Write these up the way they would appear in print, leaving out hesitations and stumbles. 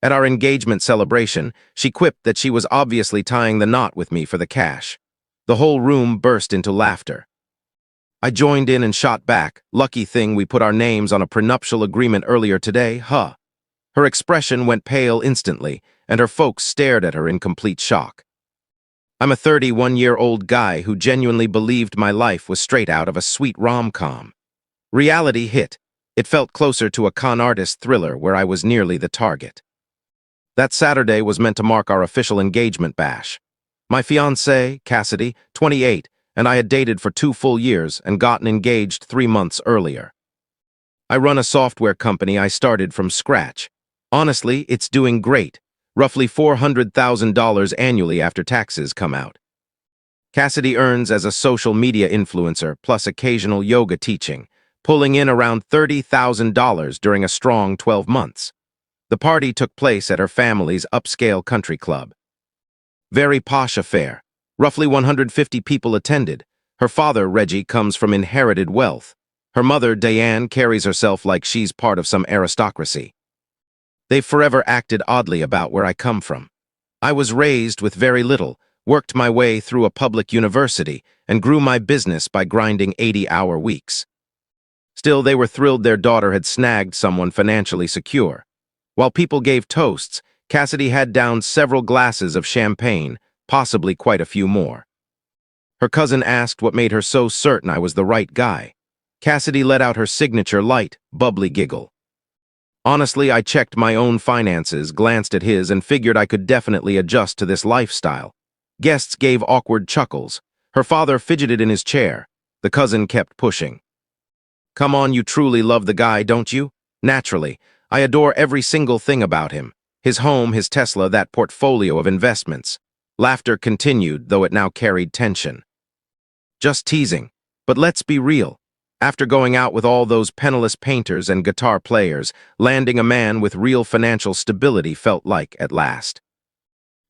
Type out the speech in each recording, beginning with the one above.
At our engagement celebration, she quipped that she was obviously tying the knot with me for the cash. The whole room burst into laughter. I joined in and shot back, "Lucky thing we put our names on a prenuptial agreement earlier today, huh?" Her expression went pale instantly, and her folks stared at her in complete shock. I'm a 31-year-old guy who genuinely believed my life was straight out of a sweet rom-com. Reality hit. It felt closer to a con artist thriller where I was nearly the target. That Saturday was meant to mark our official engagement bash. My fiancée, Cassidy, 28, and I had dated for 2 full years and gotten engaged 3 months earlier. I run a software company I started from scratch. Honestly, it's doing great. Roughly $400,000 annually after taxes come out. Cassidy earns as a social media influencer plus occasional yoga teaching, pulling in around $30,000 during a strong 12 months. The party took place at her family's upscale country club. Very posh affair. Roughly 150 people attended. Her father, Reggie, comes from inherited wealth. Her mother, Diane, carries herself like she's part of some aristocracy. They've forever acted oddly about where I come from. I was raised with very little, worked my way through a public university, and grew my business by grinding 80-hour weeks. Still, they were thrilled their daughter had snagged someone financially secure. While people gave toasts, Cassidy had downed several glasses of champagne, possibly quite a few more. Her cousin asked what made her so certain I was the right guy. Cassidy let out her signature light, bubbly giggle. Honestly, I checked my own finances, glanced at his, and figured I could definitely adjust to this lifestyle. Guests gave awkward chuckles. Her father fidgeted in his chair. The cousin kept pushing. "Come on, you truly love the guy, don't you?" "Naturally. I adore every single thing about him. His home, his Tesla, that portfolio of investments." Laughter continued, though it now carried tension. "Just teasing. But let's be real. After going out with all those penniless painters and guitar players, landing a man with real financial stability felt like, at last.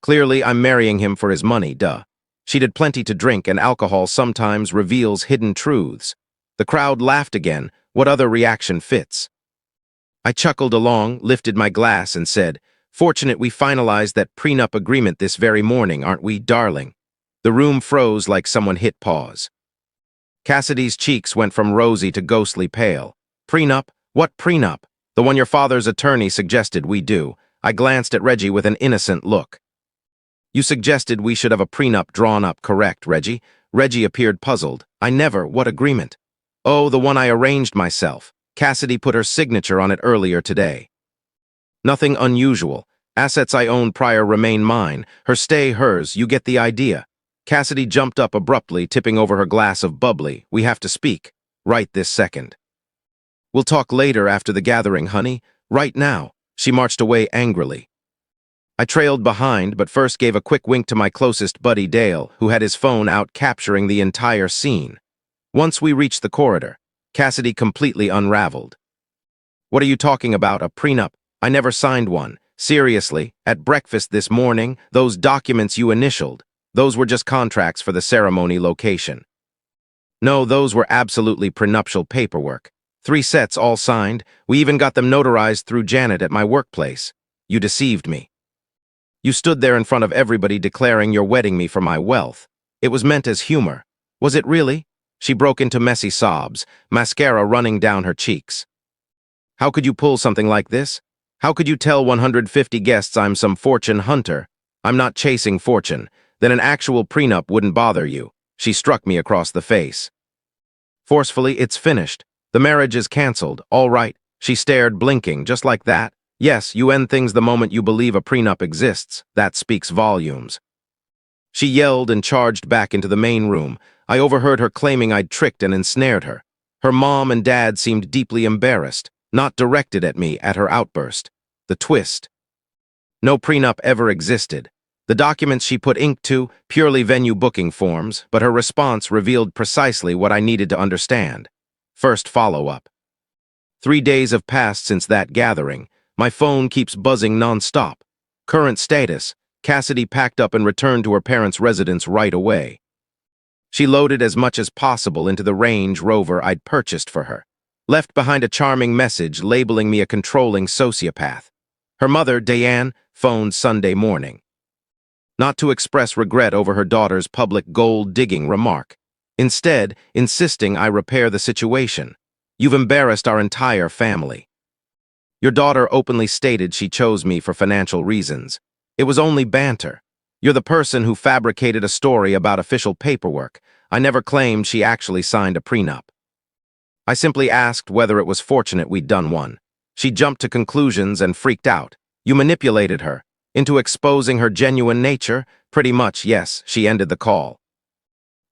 Clearly, I'm marrying him for his money, duh." She did plenty to drink, and alcohol sometimes reveals hidden truths. The crowd laughed again. What other reaction fits? I chuckled along, lifted my glass, and said, "Fortunate we finalized that prenup agreement this very morning, aren't we, darling?" The room froze like someone hit pause. Cassidy's cheeks went from rosy to ghostly pale. "Prenup? What prenup?" "The one your father's attorney suggested we do." I glanced at Reggie with an innocent look. "You suggested we should have a prenup drawn up, correct, Reggie?" Reggie appeared puzzled. "I never. What agreement?" "Oh, the one I arranged myself. Cassidy put her signature on it earlier today." "Nothing unusual. Assets I owned prior remain mine. Her stay hers. You get the idea." Cassidy jumped up abruptly, tipping over her glass of bubbly. "We have to speak. Right this second." "We'll talk later after the gathering, honey. Right now." She marched away angrily. I trailed behind, but first gave a quick wink to my closest buddy, Dale, who had his phone out capturing the entire scene. Once we reached the corridor, Cassidy completely unraveled. "What are you talking about, a prenup? I never signed one. Seriously, at breakfast this morning, those documents you initialed, those were just contracts for the ceremony location." "No, those were absolutely prenuptial paperwork. 3 sets all signed. We even got them notarized through Janet at my workplace." "You deceived me. You stood there in front of everybody declaring you're wedding me for my wealth. It was meant as humor. Was it really?" She broke into messy sobs, mascara running down her cheeks. "How could you pull something like this? How could you tell 150 guests I'm some fortune hunter? I'm not chasing fortune. Then an actual prenup wouldn't bother you." She struck me across the face. Forcefully, "It's finished. The marriage is canceled. All right." She stared, blinking, "Just like that? Yes, you end things the moment you believe a prenup exists. That speaks volumes." She yelled and charged back into the main room. I overheard her claiming I'd tricked and ensnared her. Her mom and dad seemed deeply embarrassed, not directed at me, at her outburst. The twist. No prenup ever existed. The documents she put ink to, purely venue booking forms, but her response revealed precisely what I needed to understand. First follow-up. 3 days have passed since that gathering. My phone keeps buzzing nonstop. Current status: Cassidy packed up and returned to her parents' residence right away. She loaded as much as possible into the Range Rover I'd purchased for her. Left behind a charming message labeling me a controlling sociopath. Her mother, Diane, phoned Sunday morning, not to express regret over her daughter's public gold-digging remark. Instead, insisting I repair the situation. You've embarrassed our entire family. Your daughter openly stated she chose me for financial reasons. It was only banter. You're the person who fabricated a story about official paperwork. I never claimed she actually signed a prenup. I simply asked whether it was fortunate we'd done one. She jumped to conclusions and freaked out. You manipulated her into exposing her genuine nature. Pretty much, yes, she ended the call.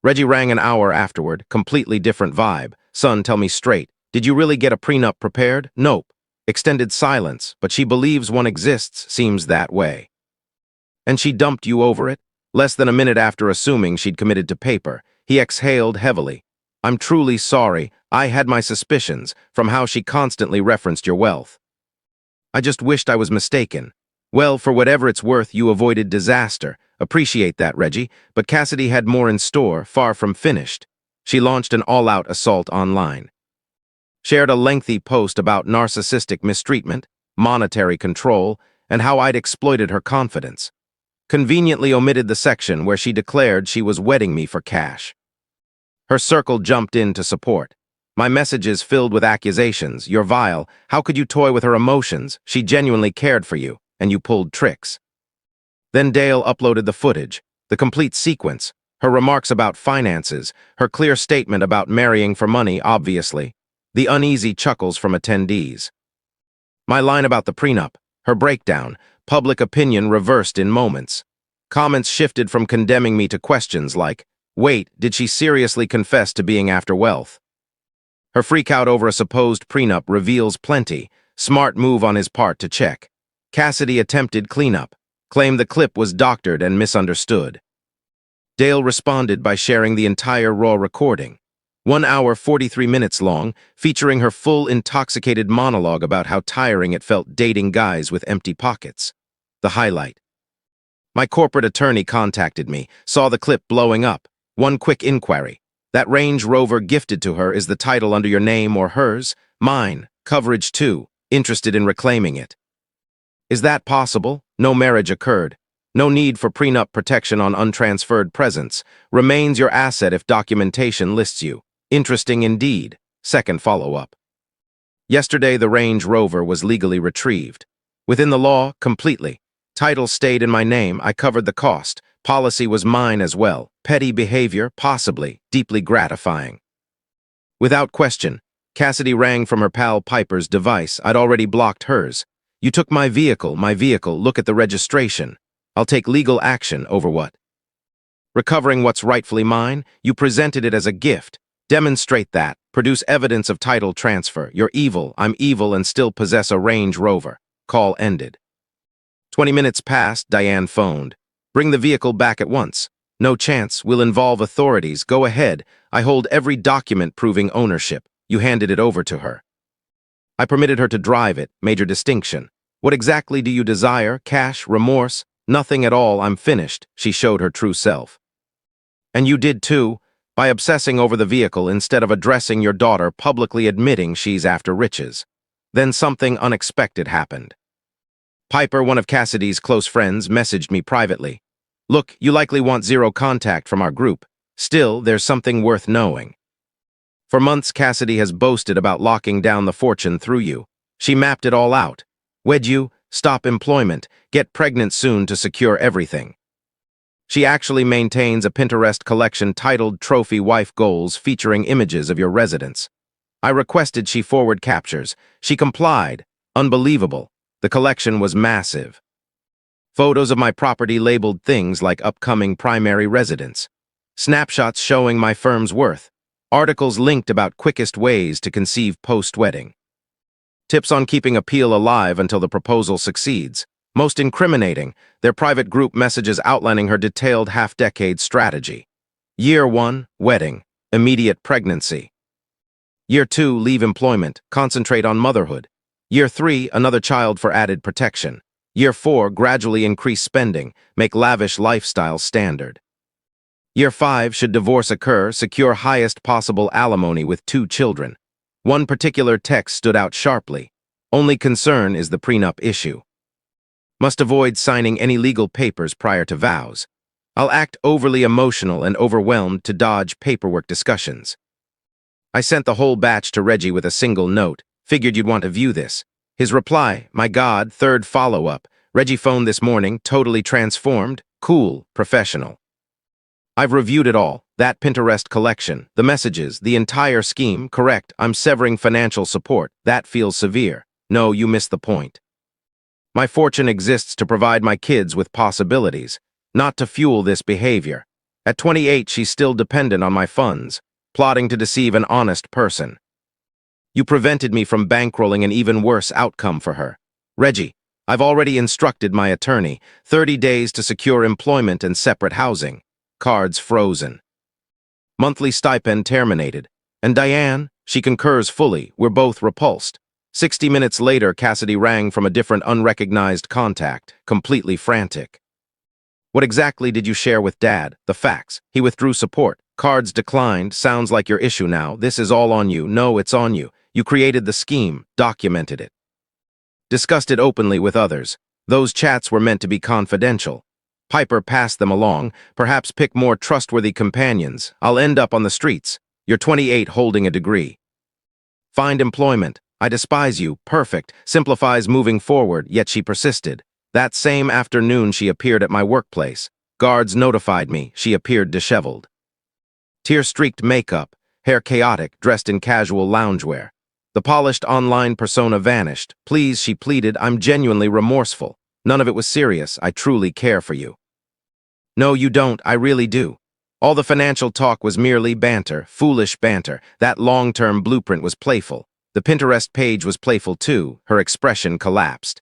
Reggie rang an hour afterward, completely different vibe. Son, tell me straight, did you really get a prenup prepared? Nope. Extended silence, but she believes one exists, seems that way. And she dumped you over it? Less than a minute after assuming she'd committed to paper, he exhaled heavily. I'm truly sorry. I had my suspicions from how she constantly referenced your wealth. I just wished I was mistaken. Well, for whatever it's worth, you avoided disaster. Appreciate that, Reggie, but Cassidy had more in store, far from finished. She launched an all-out assault online. Shared a lengthy post about narcissistic mistreatment, monetary control, and how I'd exploited her confidence. Conveniently omitted the section where she declared she was wedding me for cash. Her circle jumped in to support. My messages filled with accusations. You're vile. How could you toy with her emotions? She genuinely cared for you, and you pulled tricks. Then Dale uploaded the footage, the complete sequence, her remarks about finances, her clear statement about marrying for money, obviously, the uneasy chuckles from attendees. My line about the prenup, her breakdown, public opinion reversed in moments. Comments shifted from condemning me to questions like, wait, did she seriously confess to being after wealth? Her freakout over a supposed prenup reveals plenty. Smart move on his part to check. Cassidy attempted cleanup, claimed the clip was doctored and misunderstood. Dale responded by sharing the entire raw recording, 1 hour 43 minutes long, featuring her full intoxicated monologue about how tiring it felt dating guys with empty pockets. The highlight. My corporate attorney contacted me, saw the clip blowing up. One quick inquiry. That Range Rover gifted to her is the title under your name or hers? Mine. Coverage 2. Interested in reclaiming it. Is that possible? No marriage occurred. No need for prenup protection on untransferred presents. Remains your asset if documentation lists you. Interesting indeed. Second follow-up. Yesterday, the Range Rover was legally retrieved. Within the law, completely. Title stayed in my name. I covered the cost. Policy was mine as well. Petty behavior, possibly. Deeply gratifying. Without question, Cassidy rang from her pal Piper's device. I'd already blocked hers. You took my vehicle. Look at the registration. I'll take legal action over what? Recovering what's rightfully mine, you presented it as a gift. Demonstrate that. Produce evidence of title transfer. You're evil. I'm evil and still possess a Range Rover. Call ended. 20 minutes passed, Diane phoned. Bring the vehicle back at once. No chance. We'll involve authorities. Go ahead. I hold every document proving ownership. You handed it over to her. I permitted her to drive it. Major distinction. What exactly do you desire? Cash? Remorse? Nothing at all. I'm finished. She showed her true self. And you did too, by obsessing over the vehicle instead of addressing your daughter, publicly admitting she's after riches. Then something unexpected happened. Piper, one of Cassidy's close friends, messaged me privately. Look, you likely want zero contact from our group. Still, there's something worth knowing. For months, Cassidy has boasted about locking down the fortune through you. She mapped it all out. Wed you, stop employment, get pregnant soon to secure everything. She actually maintains a Pinterest collection titled Trophy Wife Goals featuring images of your residence. I requested she forward captures. She complied. Unbelievable. The collection was massive. Photos of my property labeled things like upcoming primary residence. Snapshots showing my firm's worth. Articles linked about quickest ways to conceive post-wedding. Tips on keeping appeal alive until the proposal succeeds. Most incriminating, their private group messages outlining her detailed half-decade strategy. Year 1, wedding, immediate pregnancy. Year 2, leave employment, concentrate on motherhood. Year 3, another child for added protection. Year 4, gradually increase spending, make lavish lifestyle standard. Year 5, should divorce occur, secure highest possible alimony with 2 children. One particular text stood out sharply. Only concern is the prenup issue. Must avoid signing any legal papers prior to vows. I'll act overly emotional and overwhelmed to dodge paperwork discussions. I sent the whole batch to Reggie with a single note. Figured you'd want to view this. His reply, my God, third follow-up. Reggie phoned this morning, totally transformed, cool, professional. I've reviewed it all, that Pinterest collection, the messages, the entire scheme, correct, I'm severing financial support, that feels severe. No, you missed the point. My fortune exists to provide my kids with possibilities, not to fuel this behavior. At 28, she's still dependent on my funds, plotting to deceive an honest person. You prevented me from bankrolling an even worse outcome for her. Reggie, I've already instructed my attorney, 30 days to secure employment and separate housing. Cards frozen. Monthly stipend terminated. And Diane, she concurs fully, we're both repulsed. 60 minutes later, Cassidy rang from a different unrecognized contact, completely frantic. What exactly did you share with Dad? The facts. He withdrew support. Cards declined. Sounds like your issue now. This is all on you. No, it's on you. You created the scheme, documented it. Discussed it openly with others. Those chats were meant to be confidential. Piper passed them along. Perhaps pick more trustworthy companions. I'll end up on the streets. You're 28 holding a degree. Find employment. I despise you. Perfect. Simplifies moving forward, yet she persisted. That same afternoon she appeared at my workplace. Guards notified me. She appeared disheveled. Tear-streaked makeup, hair chaotic, dressed in casual loungewear. The polished online persona vanished. Please, she pleaded, I'm genuinely remorseful. None of it was serious. I truly care for you. No, you don't. I really do. All the financial talk was merely banter, foolish banter. That long-term blueprint was playful. The Pinterest page was playful too. Her expression collapsed.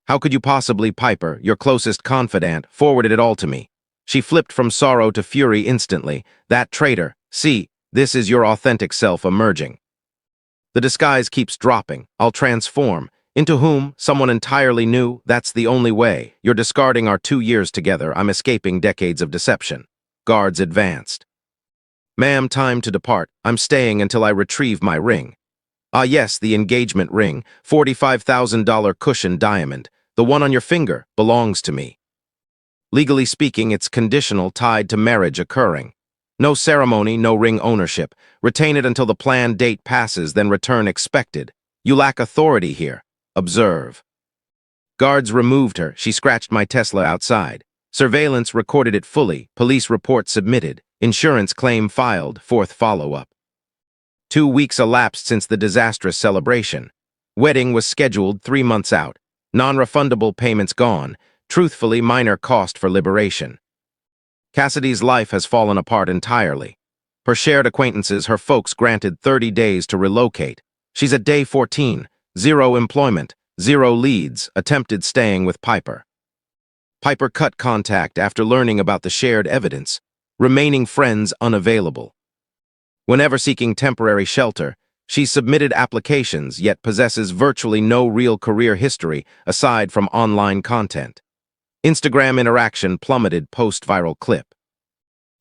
How could you possibly, Piper, your closest confidant, forwarded it all to me? She flipped from sorrow to fury instantly. That traitor. See, this is your authentic self emerging. The disguise keeps dropping. I'll transform. Into whom? Someone entirely new? That's the only way. You're discarding our 2 years together. I'm escaping decades of deception. Guards advanced. Ma'am, time to depart. I'm staying until I retrieve my ring. Ah yes, the engagement ring, $45,000 cushion diamond. The one on your finger belongs to me. Legally speaking, it's conditional, tied to marriage occurring. No ceremony, no ring ownership. Retain it until the planned date passes, then return expected. You lack authority here. Observe. Guards removed her. She scratched my Tesla outside. Surveillance recorded it fully. Police report submitted. Insurance claim filed. Fourth follow-up. 2 weeks elapsed since the disastrous celebration. Wedding was scheduled 3 months out. Non-refundable payments gone. Truthfully, minor cost for liberation. Cassidy's life has fallen apart entirely. Per shared acquaintances, her folks granted 30 days to relocate. She's at day 14. 0 employment, 0 leads, attempted staying with Piper. Piper cut contact after learning about the shared evidence. Remaining friends unavailable. Whenever seeking temporary shelter, she submitted applications yet possesses virtually no real career history aside from online content. Instagram interaction plummeted post-viral clip.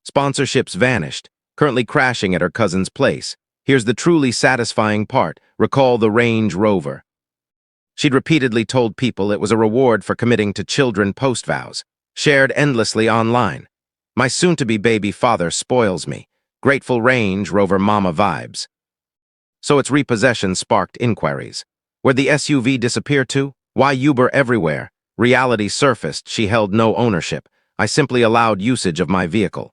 Sponsorships vanished, currently crashing at her cousin's place. Here's the truly satisfying part. Recall the Range Rover. She'd repeatedly told people it was a reward for committing to children post-vows, shared endlessly online. My soon-to-be baby father spoils me. Grateful Range Rover mama vibes. So its repossession sparked inquiries. Where'd the SUV disappear to? Why Uber everywhere? Reality surfaced. She held no ownership. I simply allowed usage of my vehicle.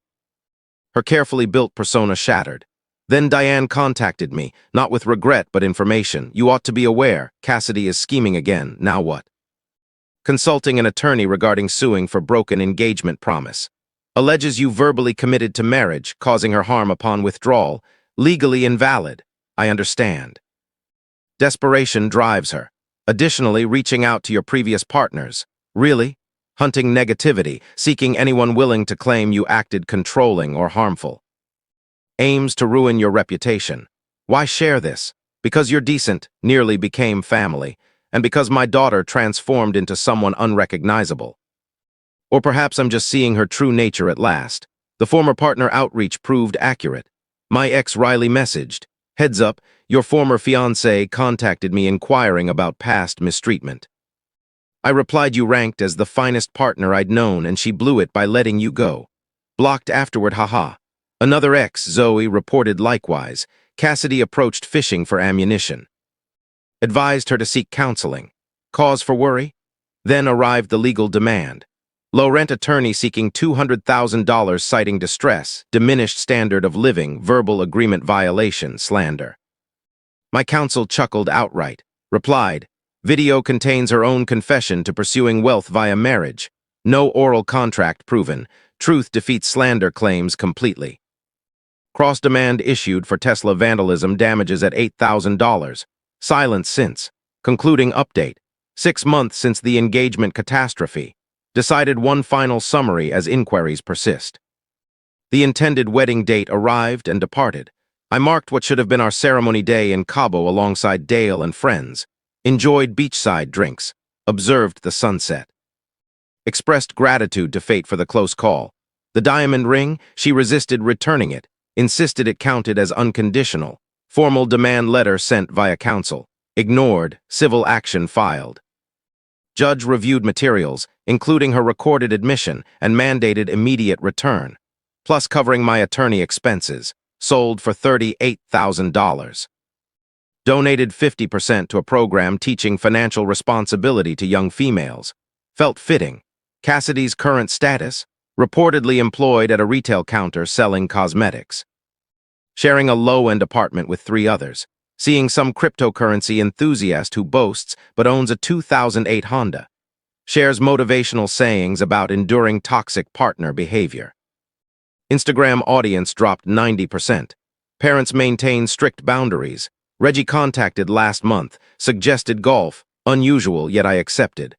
Her carefully built persona shattered. Then Diane contacted me, not with regret but information. You ought to be aware. Cassidy is scheming again. Now what? Consulting an attorney regarding suing for broken engagement promise. Alleges you verbally committed to marriage, causing her harm upon withdrawal. Legally invalid. I understand. Desperation drives her. Additionally, reaching out to your previous partners. Really? Hunting negativity, seeking anyone willing to claim you acted controlling or harmful. Aims to ruin your reputation. Why share this? Because you're decent, nearly became family, and because my daughter transformed into someone unrecognizable. Or perhaps I'm just seeing her true nature at last. The former partner outreach proved accurate. My ex Riley messaged, heads up, your former fiancé contacted me inquiring about past mistreatment. I replied you ranked as the finest partner I'd known and she blew it by letting you go. Blocked afterward, haha. Another ex, Zoe, reported likewise. Cassidy approached fishing for ammunition. Advised her to seek counseling. Cause for worry? Then arrived the legal demand. Low-rent attorney seeking $200,000 citing distress, diminished standard of living, verbal agreement violation, slander. My counsel chuckled outright, replied, video contains her own confession to pursuing wealth via marriage. No oral contract proven. Truth defeats slander claims completely. Cross-demand issued for Tesla vandalism damages at $8,000. Silence since. Concluding update. 6 months since the engagement catastrophe. Decided one final summary as inquiries persist. The intended wedding date arrived and departed. I marked what should have been our ceremony day in Cabo alongside Dale and friends. Enjoyed beachside drinks. Observed the sunset. Expressed gratitude to fate for the close call. The diamond ring, she resisted returning it. Insisted it counted as unconditional. Formal demand letter sent via counsel. Ignored. Civil action filed. Judge reviewed materials, including her recorded admission, and mandated immediate return, plus covering my attorney expenses. Sold for $38,000. Donated 50% to a program teaching financial responsibility to young females. Felt fitting. Cassidy's current status? Reportedly employed at a retail counter selling cosmetics. Sharing a low-end apartment with 3 others. Seeing some cryptocurrency enthusiast who boasts but owns a 2008 Honda. Shares motivational sayings about enduring toxic partner behavior. Instagram audience dropped 90%. Parents maintain strict boundaries. Reggie contacted last month, suggested golf, unusual yet I accepted.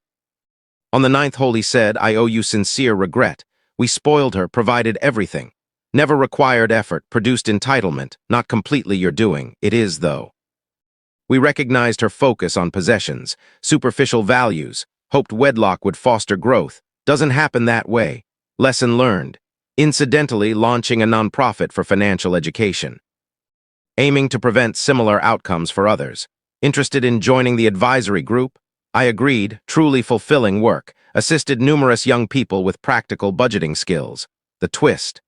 On the 9th hole he said, I owe you sincere regret. We spoiled her, provided everything. Never required effort, produced entitlement, not completely your doing, it is though. We recognized her focus on possessions, superficial values, hoped wedlock would foster growth. Doesn't happen that way. Lesson learned. Incidentally launching a nonprofit for financial education. Aiming to prevent similar outcomes for others. Interested in joining the advisory group? I agreed, truly fulfilling work. Assisted numerous young people with practical budgeting skills. The twist.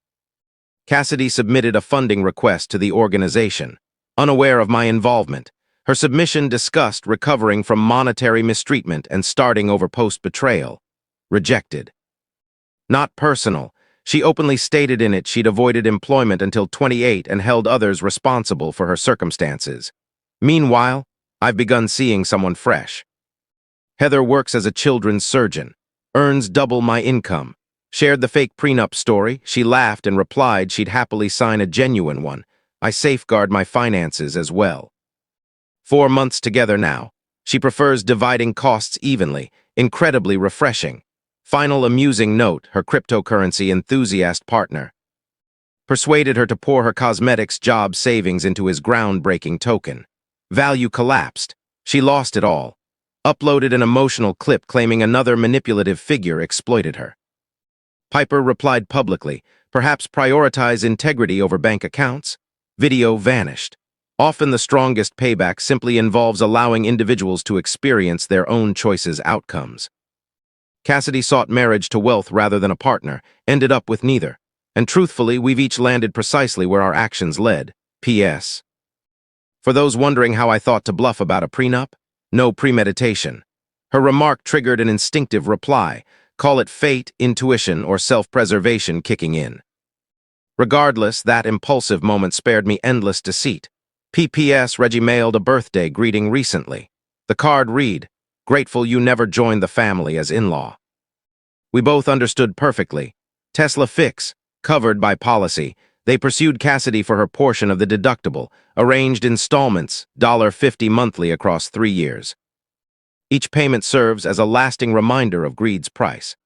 Cassidy submitted a funding request to the organization, unaware of my involvement. Her submission discussed recovering from monetary mistreatment and starting over post-betrayal. Rejected. Not personal. She openly stated in it she'd avoided employment until 28 and held others responsible for her circumstances. Meanwhile, I've begun seeing someone fresh. Heather works as a children's surgeon, earns double my income. Shared the fake prenup story. She laughed and replied she'd happily sign a genuine one. I safeguard my finances as well. 4 months together now. She prefers dividing costs evenly. Incredibly refreshing. Final amusing note, her cryptocurrency enthusiast partner. Persuaded her to pour her cosmetics job savings into his groundbreaking token. Value collapsed. She lost it all. Uploaded an emotional clip claiming another manipulative figure exploited her. Piper replied publicly, perhaps prioritize integrity over bank accounts. Video vanished. Often the strongest payback simply involves allowing individuals to experience their own choices' outcomes. Cassidy sought marriage to wealth rather than a partner, ended up with neither. And truthfully, we've each landed precisely where our actions led. P.S. For those wondering how I thought to bluff about a prenup, no premeditation. Her remark triggered an instinctive reply. Call it fate, intuition, or self-preservation kicking in. Regardless, that impulsive moment spared me endless deceit. P.P.S. Reggie mailed a birthday greeting recently. The card read, grateful you never joined the family as in-law. We both understood perfectly. Tesla fix, covered by policy. They pursued Cassidy for her portion of the deductible, arranged installments, $50 monthly across 3 years. Each payment serves as a lasting reminder of greed's price.